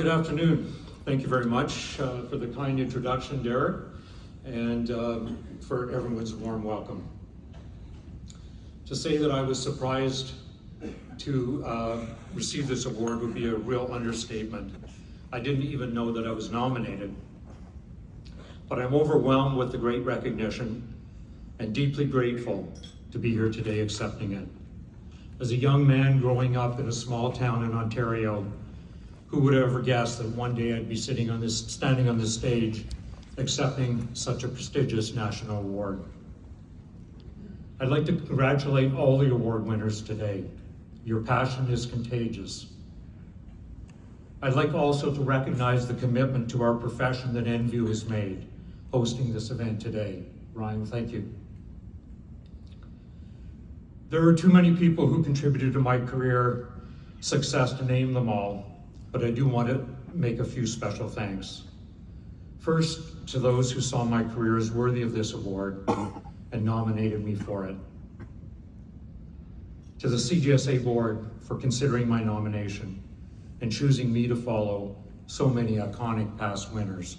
Good afternoon. Thank you very much for the kind introduction, Derek, and for everyone's warm welcome. To say that I was surprised to receive this award would be a real understatement. I didn't even know that I was nominated, but I'm overwhelmed with the great recognition and deeply grateful to be here today accepting it. As a young man growing up in a small town in Ontario, who would have ever guessed that one day I'd be standing on this stage accepting such a prestigious national award. I'd like to congratulate all the award winners today. Your passion is contagious. I'd like also to recognize the commitment to our profession that NVU has made, hosting this event today. Ryan, thank you. There are too many people who contributed to my career success to name them all, but I do want to make a few special thanks. First, to those who saw my career as worthy of this award and nominated me for it. To the CGSA board for considering my nomination and choosing me to follow so many iconic past winners.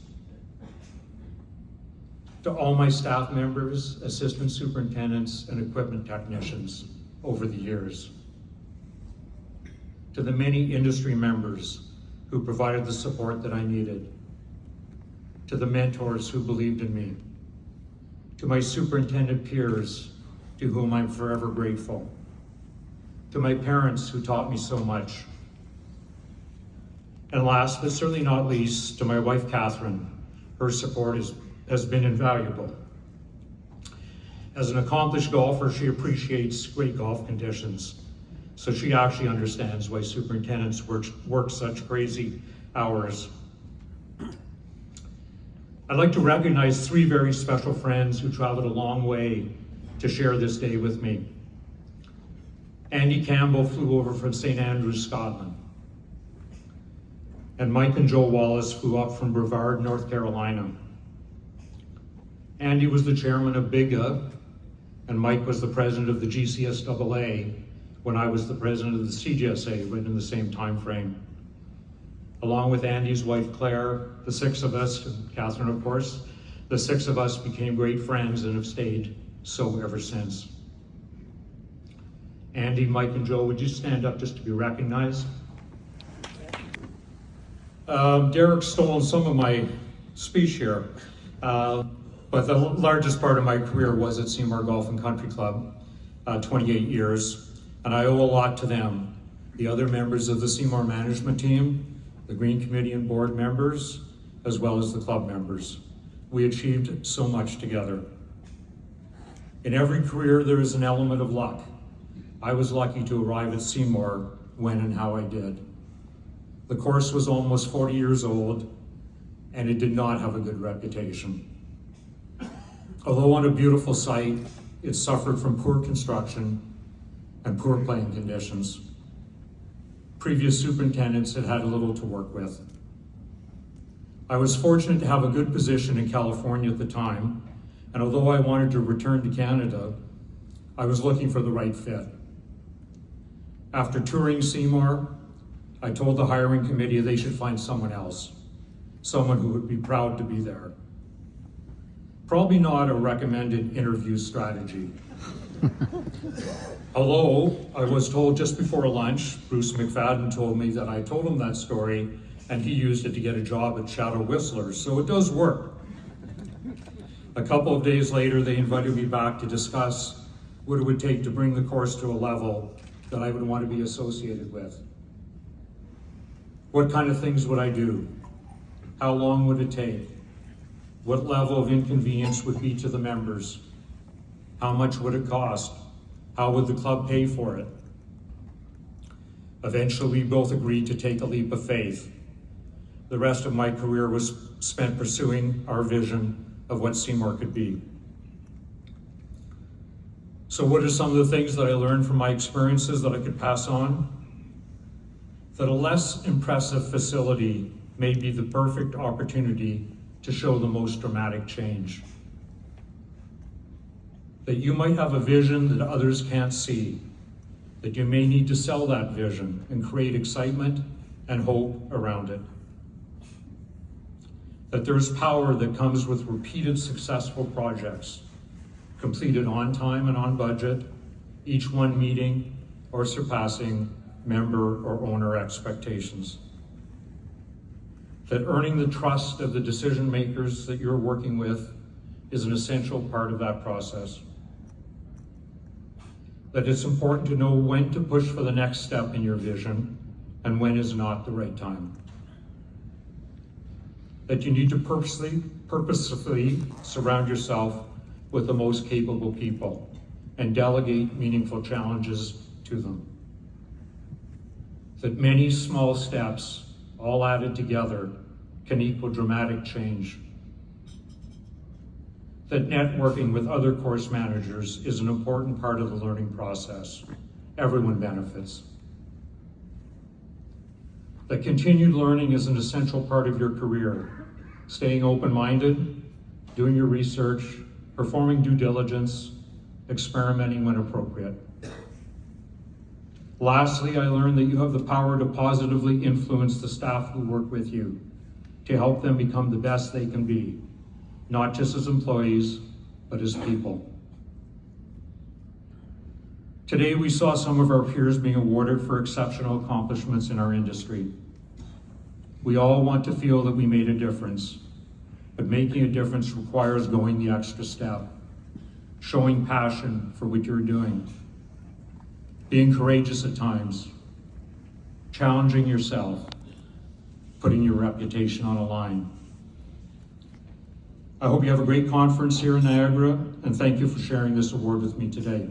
To all my staff members, assistant superintendents, and equipment technicians over the years. To the many industry members who provided the support that I needed. To the mentors who believed in me. To my superintendent peers, to whom I'm forever grateful. To my parents who taught me so much. And last, but certainly not least, to my wife, Catherine. Her support has been invaluable. As an accomplished golfer, she appreciates great golf conditions. So she actually understands why superintendents work such crazy hours. I'd like to recognize three very special friends who traveled a long way to share this day with me. Andy Campbell flew over from St. Andrews, Scotland. And Mike and Joe Wallace flew up from Brevard, North Carolina. Andy was the chairman of BIGA, and Mike was the president of the GCSAA when I was the president of the CGSA, right in the same time frame. Along with Andy's wife, Claire, the six of us, and Catherine, of course, the six of us became great friends and have stayed so ever since. Andy, Mike, and Joe, would you stand up just to be recognized? Derek stole some of my speech here, but the largest part of my career was at Seymour Golf and Country Club, 28 years. And I owe a lot to them, the other members of the Seymour management team, the Green Committee and board members, as well as the club members. We achieved so much together. In every career, there is an element of luck. I was lucky to arrive at Seymour when and how I did. The course was almost 40 years old, and it did not have a good reputation. Although on a beautiful site, it suffered from poor construction and poor playing conditions. Previous superintendents had had little to work with. I was fortunate to have a good position in California at the time, and although I wanted to return to Canada, I was looking for the right fit. After touring Seymour, I told the hiring committee they should find someone else, someone who would be proud to be there. Probably not a recommended interview strategy. Although I was told just before lunch, Bruce McFadden told me that I told him that story and he used it to get a job at Shadow Whistlers, so it does work. A couple of days later, they invited me back to discuss what it would take to bring the course to a level that I would want to be associated with. What kind of things would I do? How long would it take? What level of inconvenience would be to the members? How much would it cost? How would the club pay for it? Eventually, we both agreed to take a leap of faith. The rest of my career was spent pursuing our vision of what Seymour could be. So what are some of the things that I learned from my experiences that I could pass on? That a less impressive facility may be the perfect opportunity to show the most dramatic change. That you might have a vision that others can't see, that you may need to sell that vision and create excitement and hope around it. that there is power that comes with repeated successful projects, completed on time and on budget, each one meeting or surpassing member or owner expectations. That earning the trust of the decision makers that you're working with is an essential part of that process. That it's important to know when to push for the next step in your vision and when is not the right time. That you need to purposefully surround yourself with the most capable people and delegate meaningful challenges to them. That many small steps, all added together, can equal dramatic change. That networking with other course managers is an important part of the learning process. Everyone benefits. That continued learning is an essential part of your career. Staying open-minded, doing your research, performing due diligence, experimenting when appropriate. Lastly, I learned that you have the power to positively influence the staff who work with you, to help them become the best they can be, not just as employees, but as people. Today, we saw some of our peers being awarded for exceptional accomplishments in our industry. We all want to feel that we made a difference, but making a difference requires going the extra step, showing passion for what you're doing, being courageous at times, challenging yourself, putting your reputation on a line. I hope you have a great conference here in Niagara, and thank you for sharing this award with me today.